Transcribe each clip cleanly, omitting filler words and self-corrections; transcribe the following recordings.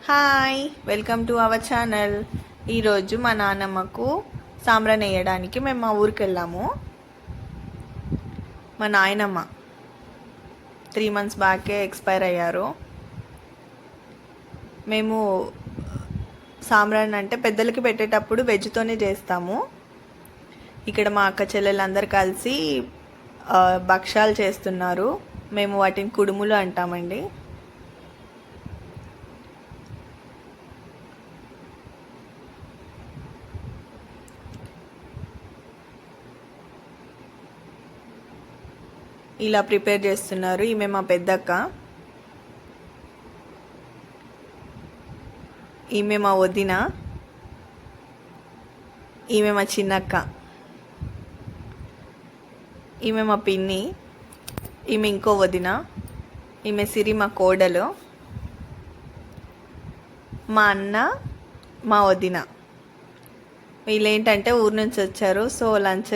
Hi, welcome to our channel. ఈరోజు మా నాన్నమ్మకు సాంబ్రాన్ వేయడానికి మేము మా ఊరికి వెళ్ళాము. మా నాయనమ్మ 3 months బ్యాకే ఎక్స్పైర్ అయ్యారు. మేము సాంబ్రాన్ అంటే పెద్దలకి పెట్టేటప్పుడు వెజ్తోనే చేస్తాము. ఇక్కడ మా అక్క చెల్లెలందరూ కలిసి భక్షాలు చేస్తున్నారు. మేము వాటిని కుడుములు అంటామండి. ఇలా ప్రిపేర్ చేస్తున్నారు. ఈమె మా పెద్దక్క, ఈమె మా వదిన, ఈమె మా చిన్నక్క, ఈమె మా పిన్ని, ఈమె ఇంకో వదిన, ఈమె సిరి మా కోడలు, మా అన్న, మా వదిన. వీళ్ళు ఏంటంటే ఊరు నుంచి వచ్చారు. సో లంచ్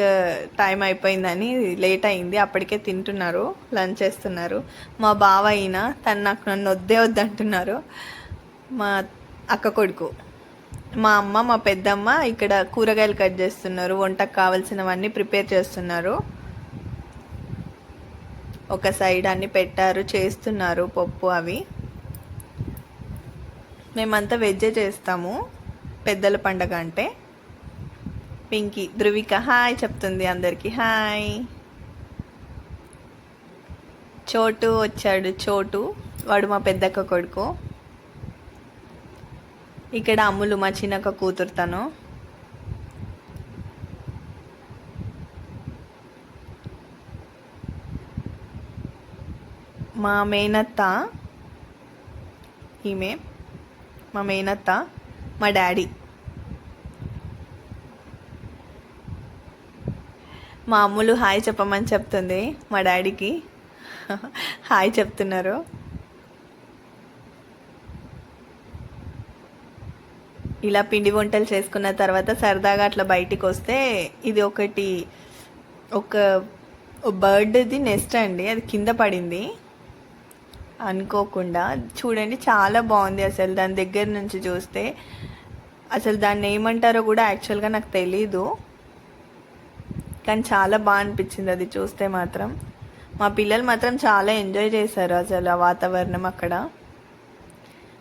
టైం అయిపోయిందని లేట్ అయింది. అప్పటికే తింటున్నారు, లంచ్ చేస్తున్నారు. మా బావ అయినా నన్ను వద్దే వద్దంటున్నారు. మా అక్క కొడుకు, మా అమ్మ, మా పెద్దమ్మ ఇక్కడ కూరగాయలు కట్ చేస్తున్నారు. వంటకు కావాల్సినవన్నీ ప్రిపేర్ చేస్తున్నారు. ఒక సైడ్ అన్ని పెట్టారు, చేస్తున్నారు పప్పు అవి. మేమంతా వెజ్జే చేస్తాము పెద్దల పండగ అంటే. పింకీ, ధృవిక హాయ్ చెప్తుంది అందరికీ. హాయ్. చోటు వచ్చాడు. చోటు వాడు మా పెద్దక్క కొడుకు. ఇక్కడ అమ్ములు మా చిన్నక్క కూతురు. తను మా మేనత్త. ఈమె మా మేనత్త. మా డాడీ. మా అమ్ములు హాయ్ చెప్పమని చెప్తుంది మా డాడీకి. హాయ్ చెప్తున్నారు. ఇలా పిండి వంటలు చేసుకున్న తర్వాత సరదాగా అట్లా బయటికి వస్తే ఇది ఒక బర్డ్ది నెస్ట్ అండి. అది కింద పడింది అనుకోకుండా. చూడండి, చాలా బాగుంది అసలు. దాని దగ్గర నుంచి చూస్తే అసలు దాన్ని ఏమంటారో కూడా యాక్చువల్గా నాకు తెలీదు, కానీ చాలా బాగా అనిపించింది అది చూస్తే మాత్రం. మా పిల్లలు మాత్రం చాలా ఎంజాయ్ చేశారు అసలు ఆ వాతావరణం అక్కడ.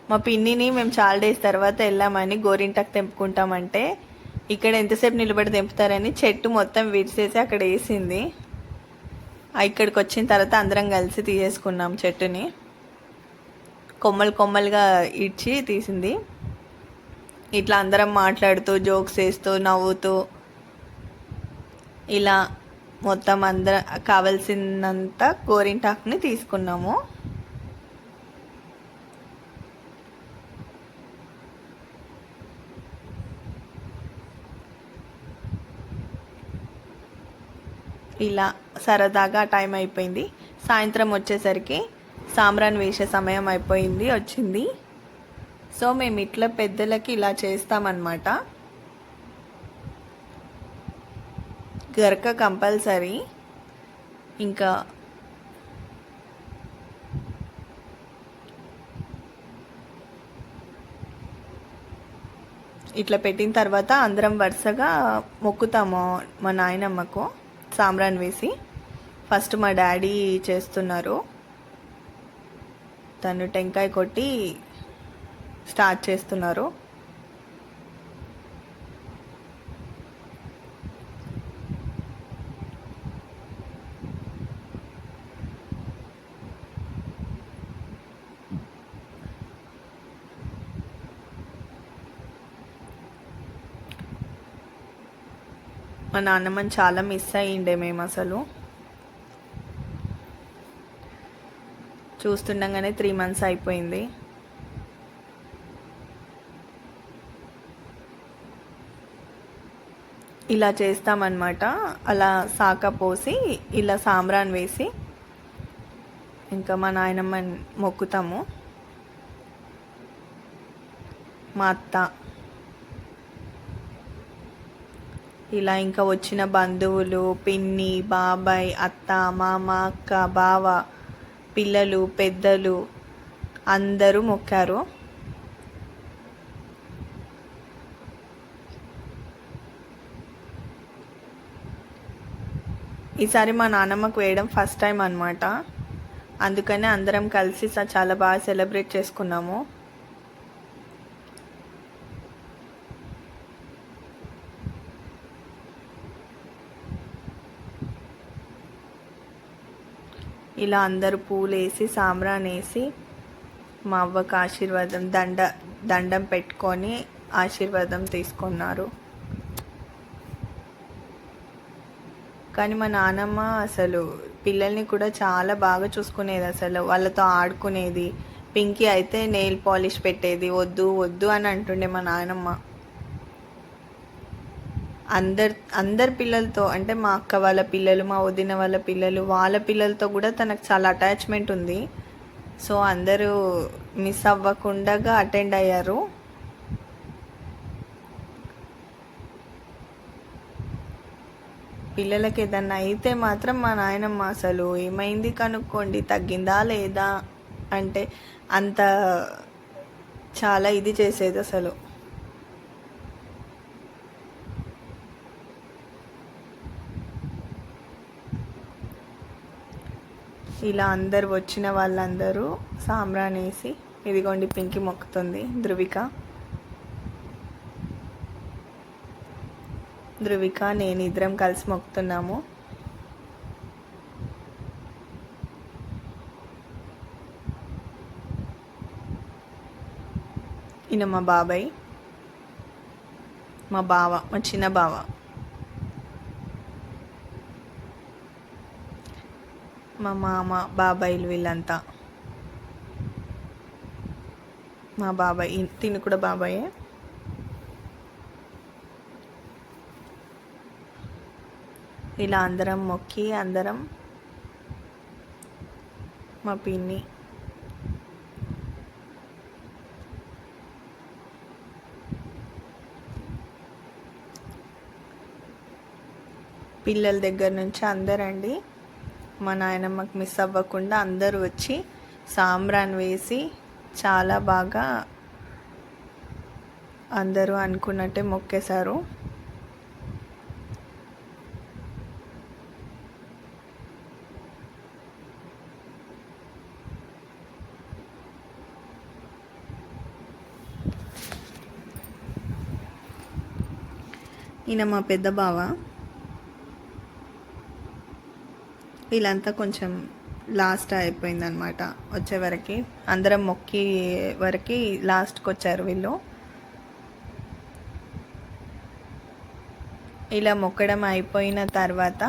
మా పిన్నిని మేము చాలా డేస్ తర్వాత వెళ్ళామని గోరింటాకు తెంపుకుంటామంటే ఇక్కడ ఎంతసేపు నిలబడి తెంపుతారని చెట్టు మొత్తం విడిసేసి అక్కడ వేసింది. ఇక్కడికి వచ్చిన తర్వాత అందరం కలిసి తీసేసుకున్నాం చెట్టుని. కొమ్మలు కొమ్మలుగా ఇడ్చి తీసింది. ఇట్లా అందరం మాట్లాడుతూ, జోక్స్ వేస్తూ, నవ్వుతూ, ఇలా మొత్తం అందరం కావలసినంత గోరింటాకుని తీసుకున్నాము. ఇలా సరదాగా టైం అయిపోయింది. సాయంత్రం వచ్చేసరికి సాంబ్రాన్ వేసే సమయం వచ్చింది. సో మేము ఇట్లా పెద్దలకి ఇలా చేస్తామన్నమాట. గరక కంపల్సరీ. ఇంకా ఇట్లా పెట్టిన తర్వాత అందరం వరుసగా మొక్కుతాము మా నాయనమ్మకు సాంబ్రాన్ వేసి. ఫస్ట్ మా డాడీ చేస్తున్నారు. తను టెంకాయ కొట్టి స్టార్ట్ చేస్తున్నారు. మా నాన్నమ్మని చాలా మిస్ అయ్యిండే మేము అసలు. చూస్తుండగానే 3 months అయిపోయింది. ఇలా చేస్తామన్నమాట. అలా సాక పోసి ఇలా సాంబ్రాన్ వేసి ఇంకా మా నాయనమ్మని మొక్కుతాము. మా అత్త, ఇలా ఇంకా వచ్చిన బంధువులు, పిన్ని, బాబాయ్, అత్త, మామ, అక్క, బావ, పిల్లలు, పెద్దలు అందరూ మొక్కారు. ఈసారి మా నాన్నమ్మకు వేయడం ఫస్ట్ టైం అనమాట. అందుకనే అందరం కలిసి చాలా బాగా సెలబ్రేట్ చేసుకున్నాము. ఇలా అందరూ పూలు వేసి సాంబ్రాన్ వేసి మా అవ్వకు ఆశీర్వాదం దండం పెట్టుకొని ఆశీర్వాదం తీసుకున్నారు. కానీ మా నాన్నమ్మ అసలు పిల్లల్ని కూడా చాలా బాగా చూసుకునేది. అసలు వాళ్ళతో ఆడుకునేది. పింకీ అయితే నెయిల్ పాలిష్ పెట్టేది. వద్దు వద్దు అని అంటుండే మా నాన్నమ్మ. అందరి పిల్లలతో, అంటే మా అక్క వాళ్ళ పిల్లలు, మా వదిన వాళ్ళ పిల్లలు, వాళ్ళ పిల్లలతో కూడా తనకు చాలా అటాచ్మెంట్ ఉంది. సో అందరూ మిస్ అవ్వకుండా అటెండ్ అయ్యారు. పిల్లలకి ఏదన్నా అయితే మాత్రం మా నాయనమ్మ అసలు ఏమైంది కనుక్కోండి, తగ్గిందా లేదా అంటే అంత చాలా ఇది చేసేది అసలు. ఇలా అందరు వచ్చిన వాళ్ళందరూ సాంబ్రాన్ వేసి, ఇదిగోండి పింకి మొక్కుతుంది, ధృవిక నేను ఇద్దరం కలిసి మొక్కుతున్నాము. ఈయన మా బాబాయ్, మా బావ, మా చిన్న బావ. మా మామ, బాబాయిలు వీళ్ళంతా. మా బాబాయ్ తిని కూడా బాబాయే. ఇలా అందరం మొక్కి అందరం, మా పిన్ని, పిల్లల దగ్గర నుంచి అందరండి మా నాయనమ్మకి మిస్ అవ్వకుండా అందరూ వచ్చి సాంబ్రాన్ వేసి చాలా బాగా అందరూ అనుకున్నట్టే మొక్కేశారు. ఈయన మా పెద్ద బావ. వీళ్ళంతా కొంచెం లాస్ట్ అయిపోయిందనమాట వచ్చే వరకు. అందరం మొక్కి వరకు లాస్ట్కి వచ్చారు వీళ్ళు. ఇలా మొక్కడం అయిపోయిన తర్వాత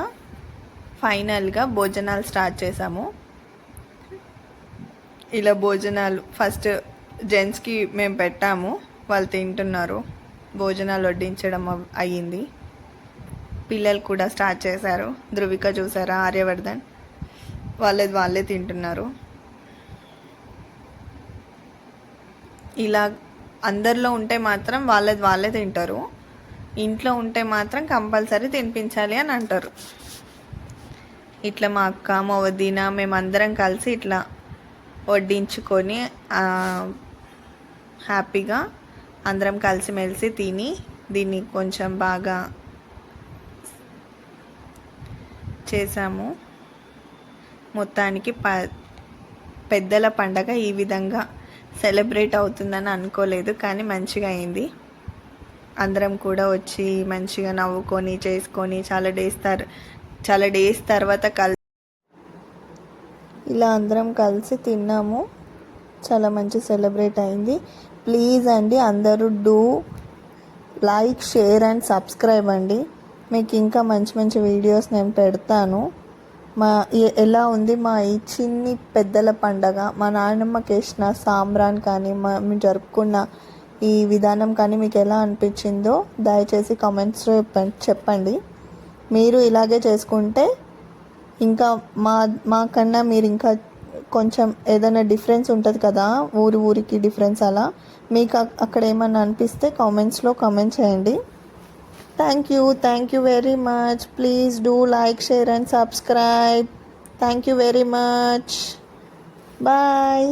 ఫైనల్గా భోజనాలు స్టార్ట్ చేసాము. ఇలా భోజనాలు ఫస్ట్ జెంట్స్కి మేము పెట్టాము, వాళ్ళు తింటున్నారు. భోజనాలు వడ్డించడం అయ్యింది. పిల్లలు కూడా స్టార్ట్ చేశారు. ధృవిక చూసారా, ఆర్యవర్ధన్ వాళ్ళే తింటున్నారు. ఇలా అందరిలో ఉంటే మాత్రం వాళ్ళే తింటారు. ఇంట్లో ఉంటే మాత్రం కంపల్సరీ తినిపించాలి అని అంటారు. ఇట్లా మా అక్క, మా వదిన, మేమందరం కలిసి ఇట్లా వడ్డించుకొని హ్యాపీగా అందరం కలిసిమెలిసి తిని దీన్ని కొంచెం బాగా చేసాము. మొత్తానికి పెద్దల పండగ ఈ విధంగా సెలబ్రేట్ అవుతుందని అనుకోలేదు, కానీ మంచిగా అయింది. అందరం కూడా వచ్చి మంచిగా నవ్వుకొని చేసుకొని చాలా డేస్ తర్వాత ఇలా అందరం కలిసి తిన్నాము. చాలా మంచి సెలబ్రేట్ అయింది. ప్లీజ్ అండి అందరూ do like, share and subscribe అండి. మీకు ఇంకా మంచి మంచి వీడియోస్ నేను పెడతాను. ఎలా ఉంది మా ఈ చిన్ని పెద్దల పండగ, మా నాయనమ్మకి వేసిన సాంబ్రాన్ కానీ మేము జరుపుకున్న ఈ విధానం కానీ మీకు ఎలా అనిపించిందో దయచేసి కామెంట్స్లో చెప్పండి. మీరు ఇలాగే చేసుకుంటే ఇంకా మాకన్నా మీరు ఇంకా కొంచెం ఏదైనా డిఫరెన్స్ ఉంటుంది కదా, ఊరికి డిఫరెన్స్, అలా మీకు అక్కడ ఏమన్నా అనిపిస్తే కామెంట్స్లో కామెంట్ చేయండి. Thank you very much. Please do like, share and subscribe. Thank you very much. Bye.